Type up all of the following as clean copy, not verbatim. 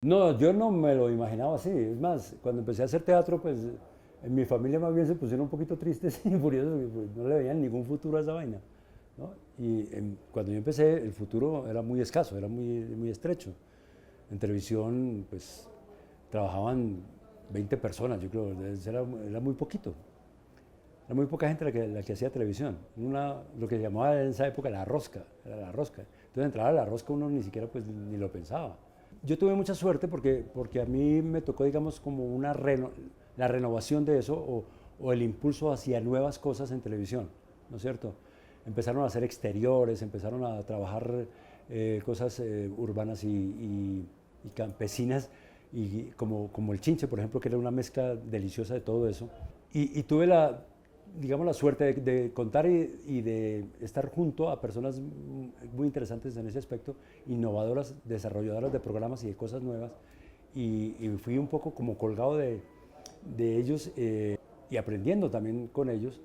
No, yo no me lo imaginaba así. Es más, cuando empecé a hacer teatro, pues en mi familia más bien se pusieron un poquito tristes y furiosos, porque pues, no le veían ningún futuro a esa vaina, ¿no? Cuando yo empecé, el futuro era muy escaso, era muy estrecho. En televisión, pues trabajaban 20 personas, yo creo, era muy poquito. Era muy poca gente la que hacía televisión. Lo que se llamaba en esa época la rosca, era la rosca. Entonces entrar a la rosca uno ni siquiera pues ni lo pensaba. Yo tuve mucha suerte porque a mí me tocó, digamos, como la renovación de eso o el impulso hacia nuevas cosas en televisión, ¿no es cierto? Empezaron a hacer exteriores, empezaron a trabajar cosas urbanas y campesinas, y como el chinche, por ejemplo, que era una mezcla deliciosa de todo eso. Y tuve digamos, la suerte de contar y de estar junto a personas muy interesantes en ese aspecto, innovadoras, desarrolladoras de programas y de cosas nuevas, y fui un poco como colgado de ellos y aprendiendo también con ellos,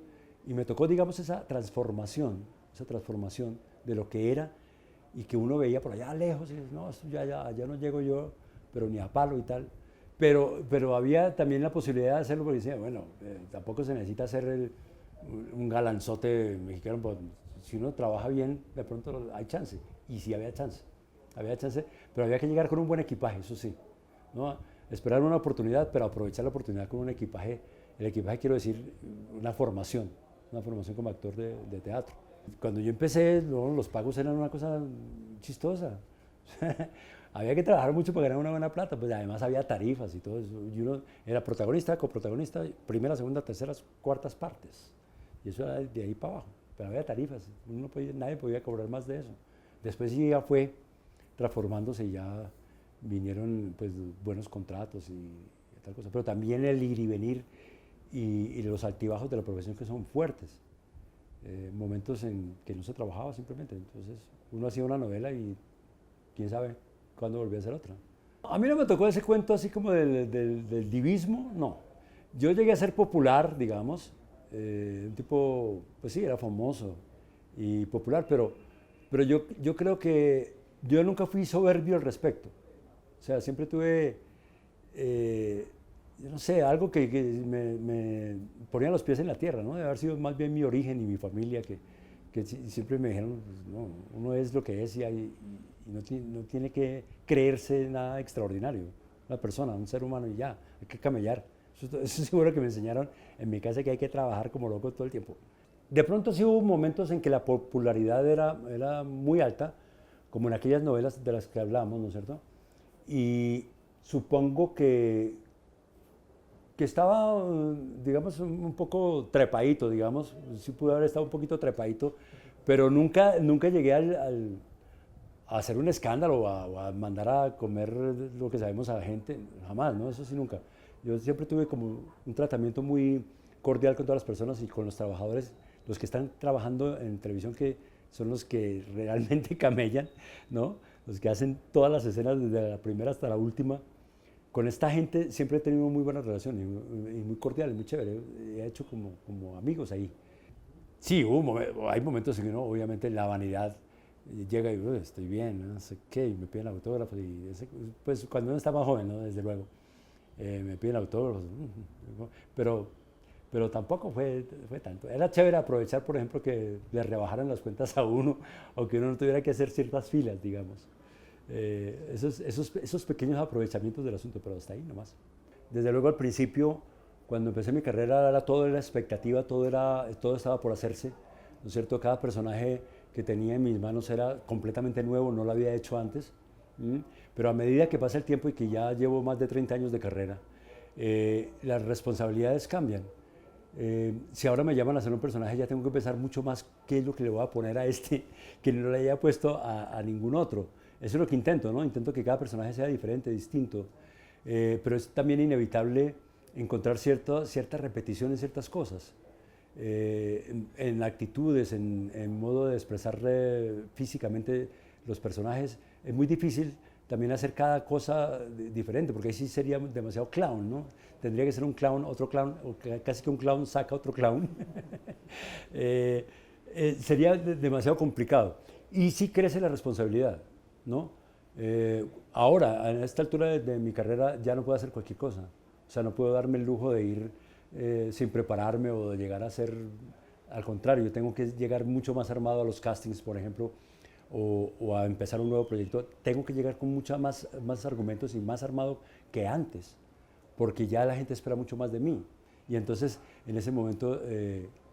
y me tocó, digamos, esa transformación de lo que era y que uno veía por allá lejos y no, esto ya no llego yo, pero ni a palo y tal. Pero había también la posibilidad de hacerlo porque decía, bueno, tampoco se necesita ser un galanzote mexicano, pues, si uno trabaja bien, de pronto hay chance. Y sí había chance, pero había que llegar con un buen equipaje, eso sí, ¿no? Esperar una oportunidad, pero aprovechar la oportunidad con un equipaje. El equipaje quiero decir una formación como actor de teatro. Cuando yo empecé, no, los pagos eran una cosa chistosa. Había que trabajar mucho para ganar una buena plata, pues además había tarifas y todo eso. Y uno era protagonista, coprotagonista, primera, segunda, terceras, cuartas partes. Y eso era de ahí para abajo. Pero había tarifas, nadie podía cobrar más de eso. Después sí ya fue transformándose y ya vinieron pues buenos contratos y tal cosa. Pero también el ir y venir y los altibajos de la profesión que son fuertes. Momentos en que no se trabajaba simplemente. Entonces uno hacía una novela y quién sabe cuándo volvía a hacer otra. A mí no me tocó ese cuento así como del divismo, no. Yo llegué a ser popular, digamos, un tipo, pues sí, era famoso y popular, pero yo creo que yo nunca fui soberbio al respecto. O sea, siempre tuve, yo no sé, algo que me ponía los pies en la tierra, ¿no? De haber sido más bien mi origen y mi familia, que siempre me dijeron, pues, no, uno es lo que es y no tiene que creerse nada extraordinario. Una persona, un ser humano y ya, hay que camellar. Eso seguro que me enseñaron en mi casa, que hay que trabajar como loco todo el tiempo. De pronto sí hubo momentos en que la popularidad era muy alta, como en aquellas novelas de las que hablamos, ¿no es cierto? Y supongo que estaba, digamos, un poco trepadito, digamos, sí pude haber estado un poquito trepadito, pero nunca llegué a hacer un escándalo o a mandar a comer lo que sabemos a la gente, jamás, ¿no? Eso sí nunca. Yo siempre tuve como un tratamiento muy cordial con todas las personas y con los trabajadores, los que están trabajando en televisión, que son los que realmente camellan, ¿no? Los que hacen todas las escenas desde la primera hasta la última. Con esta gente siempre he tenido muy buena relación y muy cordial, muy chévere. He hecho como amigos ahí. Sí, hay momentos en que no, obviamente la vanidad llega y estoy bien, no sé qué, y me piden autógrafos. Pues cuando uno está más joven, ¿no? Desde luego, me piden autógrafos. Pero, pero tampoco fue tanto. Era chévere aprovechar, por ejemplo, que le rebajaran las cuentas a uno o que uno no tuviera que hacer ciertas filas, digamos. Esos pequeños aprovechamientos del asunto, pero hasta ahí nomás. Desde luego al principio, cuando empecé mi carrera, todo era expectativa, todo estaba por hacerse, ¿no es cierto? Cada personaje que tenía en mis manos era completamente nuevo, no lo había hecho antes. ¿Mm? Pero a medida que pasa el tiempo y que ya llevo más de 30 años de carrera, las responsabilidades cambian. Si ahora me llaman a hacer un personaje, ya tengo que pensar mucho más qué es lo que le voy a poner a este que no le haya puesto a ningún otro. Eso es lo que intento, ¿no? Intento que cada personaje sea diferente, distinto, pero es también inevitable encontrar cierta repetición en ciertas cosas, en actitudes, en modo de expresar físicamente los personajes. Es muy difícil también hacer cada cosa diferente, porque ahí sí sería demasiado clown, ¿no? Tendría que ser un clown, otro clown, o casi que un clown saca otro clown. Sería demasiado complicado. Y sí crece la responsabilidad, ¿no? Ahora, a esta altura de mi carrera, ya no puedo hacer cualquier cosa. O sea, no puedo darme el lujo de ir sin prepararme o de llegar a ser, al contrario, yo tengo que llegar mucho más armado a los castings, por ejemplo, o a empezar un nuevo proyecto. Tengo que llegar con muchos más argumentos y más armado que antes, porque ya la gente espera mucho más de mí. Y entonces, en ese momento,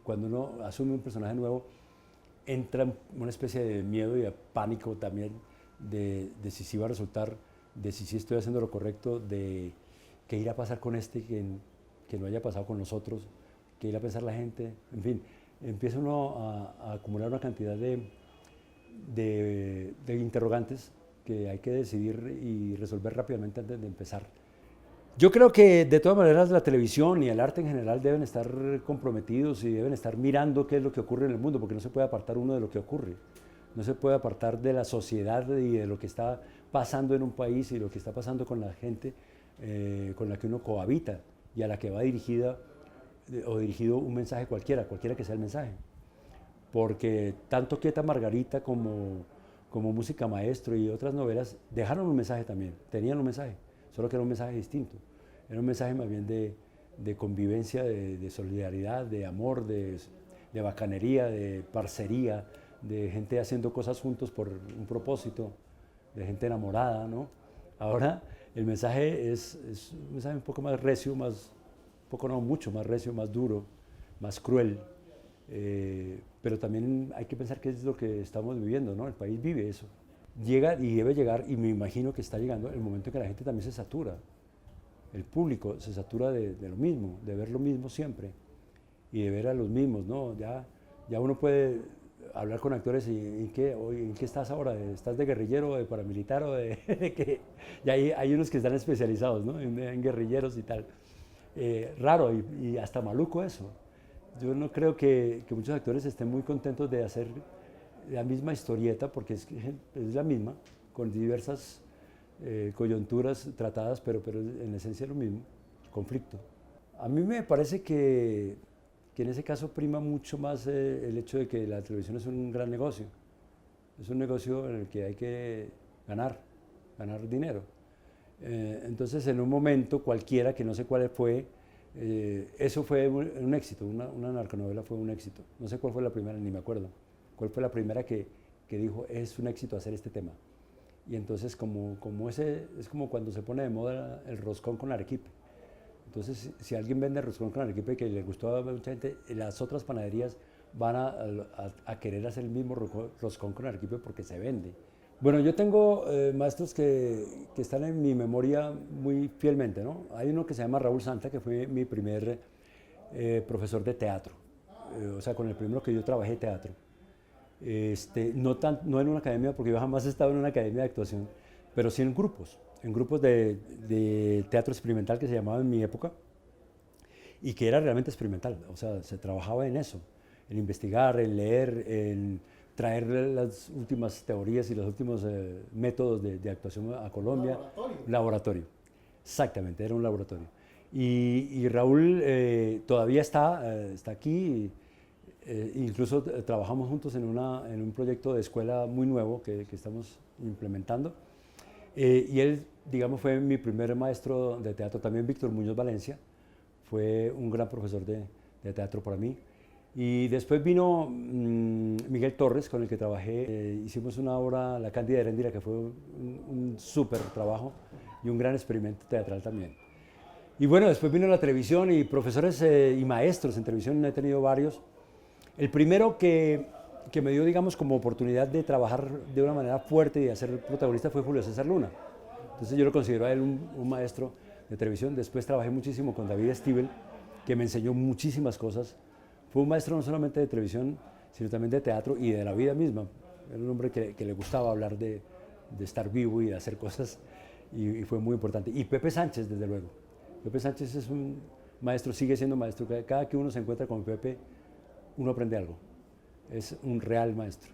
cuando uno asume un personaje nuevo, entra una especie de miedo y de pánico también de si sí va a resultar, de si sí estoy haciendo lo correcto, de qué irá a pasar con este que no haya pasado con nosotros, qué irá a pensar la gente, en fin, empieza uno a acumular una cantidad de interrogantes que hay que decidir y resolver rápidamente antes de empezar. Yo creo que de todas maneras la televisión y el arte en general deben estar comprometidos y deben estar mirando qué es lo que ocurre en el mundo, porque no se puede apartar uno de lo que ocurre. No se puede apartar de la sociedad y de lo que está pasando en un país y lo que está pasando con la gente con la que uno cohabita y a la que va dirigida o dirigido un mensaje cualquiera que sea el mensaje. Porque tanto Quieta Margarita como Música Maestro y otras novelas dejaron un mensaje también, tenían un mensaje, solo que era un mensaje distinto. Era un mensaje más bien de convivencia, de solidaridad, de amor, de bacanería, de parcería, de gente haciendo cosas juntos por un propósito, de gente enamorada, ¿no? Ahora el mensaje es un mensaje un poco más recio, poco no, mucho más recio, más duro, más cruel. Pero también hay que pensar qué es lo que estamos viviendo, ¿no? El país vive eso. Llega y debe llegar, y me imagino que está llegando el momento en que la gente también se satura. El público se satura de lo mismo, de ver lo mismo siempre y de ver a los mismos, ¿no? Ya uno puede hablar con actores y ¿en qué estás ahora? ¿Estás de guerrillero, de paramilitar o de qué? Y hay unos que están especializados, ¿no? En guerrilleros y tal. Raro y hasta maluco eso. Yo no creo que muchos actores estén muy contentos de hacer la misma historieta, porque es la misma, con diversas coyunturas tratadas, pero en esencia es lo mismo, conflicto. A mí me parece que en ese caso prima mucho más el hecho de que la televisión es un gran negocio. Es un negocio en el que hay que ganar dinero. Entonces, en un momento cualquiera, que no sé cuál fue, eso fue un éxito, una narconovela fue un éxito. No sé cuál fue la primera, ni me acuerdo. ¿Cuál fue la primera que dijo, es un éxito hacer este tema? Y entonces, es como cuando se pone de moda el roscón con arequipe. Entonces, si alguien vende roscón con arequipe que le gustó a mucha gente, las otras panaderías van a querer hacer el mismo roscón con arequipe porque se vende. Bueno, yo tengo maestros que están en mi memoria muy fielmente, ¿no? Hay uno que se llama Raúl Santa, que fue mi primer profesor de teatro, o sea, con el primero que yo trabajé teatro. No en una academia, porque yo jamás he estado en una academia de actuación, pero sí en grupos de teatro experimental que se llamaba en mi época, y que era realmente experimental, o sea, se trabajaba en eso, en investigar, en leer, en traer las últimas teorías y los últimos métodos de actuación a Colombia. Laboratorio. Exactamente, era un laboratorio. Y Raúl todavía está aquí, incluso trabajamos juntos en un proyecto de escuela muy nuevo que estamos implementando. Y él, digamos, fue mi primer maestro de teatro. También Víctor Muñoz Valencia fue un gran profesor de teatro para mí. Y después vino Miguel Torres, con el que trabajé. Hicimos una obra, La Cándida Heréndira, que fue un súper trabajo y un gran experimento teatral también. Y bueno, después vino la televisión y profesores y maestros en televisión, he tenido varios. El primero que me dio, digamos, como oportunidad de trabajar de una manera fuerte y de ser protagonista fue Julio César Luna. Entonces yo lo considero a él un maestro de televisión. Después trabajé muchísimo con David Stivel, que me enseñó muchísimas cosas. Fue un maestro no solamente de televisión, sino también de teatro y de la vida misma. Era un hombre que le gustaba hablar de estar vivo y de hacer cosas, y fue muy importante. Y Pepe Sánchez, desde luego. Pepe Sánchez es un maestro, sigue siendo maestro. Cada que uno se encuentra con Pepe, uno aprende algo. Es un real maestro.